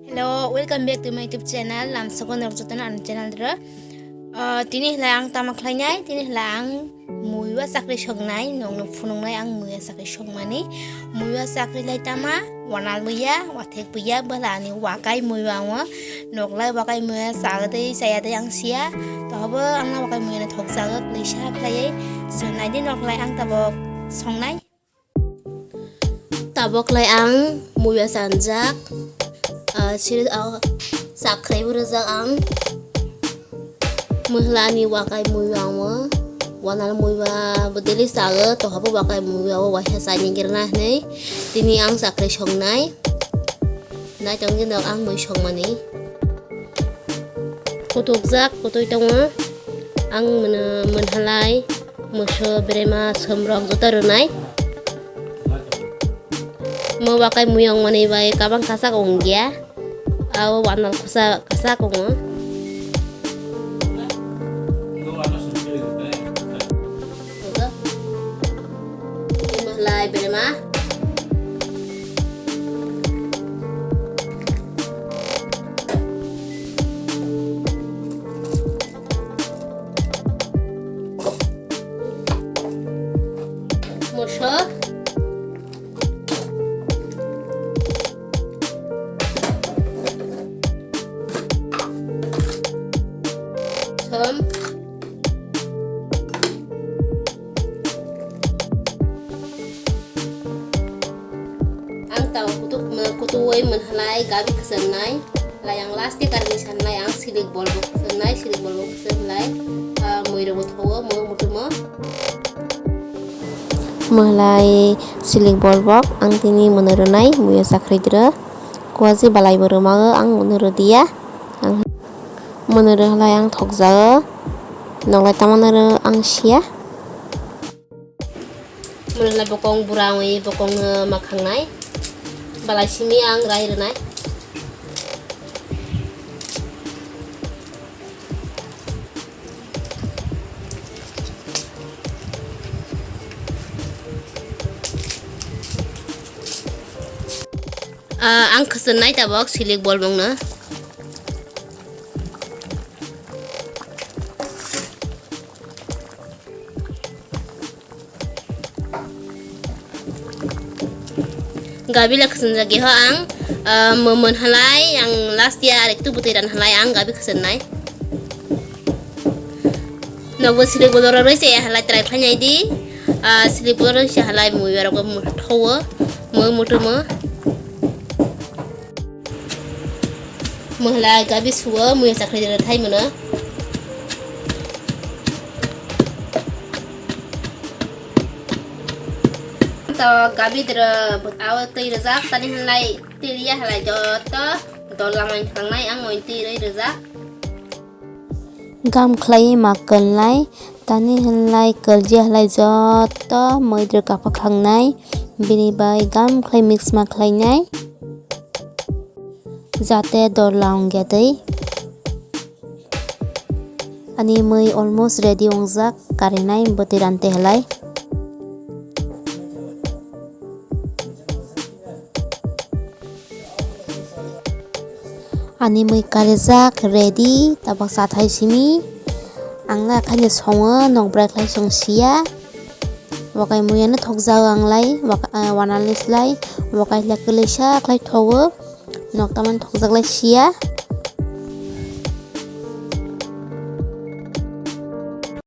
Hello, welcome back to my YouTube channel. Lam sakon rokjotan an channel dra. Tini lang tamak lainai, tini lang muiwa sakri songnai, nong funungnai ang muiwa sakri songmani. Muiwa sakri lai tama, wanal muiya, watek puya balani wakai muiwa wa, noklai wakai muiwa sagate sayate ang sia. Tohaba ang wakai muiwa na thok sagat lisha klai. So nai di noklai ang tabok songnai. Tabok lai ang muiwa sanjak. Siri sakrai berjak ang muhlani wakai muiwa wa wanal muiwa bedeli saga toh apa wakai muiwa wa wahasa nyingirnah nih tini ang sakrai songnai nai tong jendok ang mui songmani kutuk jak kutuk tonga ang menhalai musuh berema semrok juta runai wakai muyong mani bai kabang kasak onggia aw wanal kusa kasak ongo mulai berema musuh ang tahu kutuai menhalai gabi kesenai layang lasti karena sanai ang silik bolbok kesenai mui robot hawa mau mutuma mulai silik bolbok ang tini menerunai muya sakri dra kuasi balai berumah ang menurut dia ang menurut layang thokja nonglai tamanara ang sia mulai bokong burangi bokong makhangnai balai simi ang rai renai ang kesenai tabok silik bolbong na gabi lah kesen lagi ho ang momen halai yang last year itu butiran halai ang gabi kesen nai nobo silik bolor roise ya halai trai phanya di silik bolor roise halai muiwa ro mo thowo mo mutu mo halai gabi suwa muiwa sakri dra thai mona to gabi dra aw tei rezak tani halai tiria halai joto dolamai thangnai ang moi ti rei rezak gam khlai makal lai tani halai kerja halai joto moi dra kapa khangnai bini bai gam khlai mix ma khlai nai jate dorlang gedei ani moi almost ready ongjak karinai botirante halai ani mui karjak ready tabak sathai simi angla khane songo nokbra khlai songsia wakai muyana thokjao anglai wanalis lai wakai lakelesa khlai thowo noktaman thokjak lai sia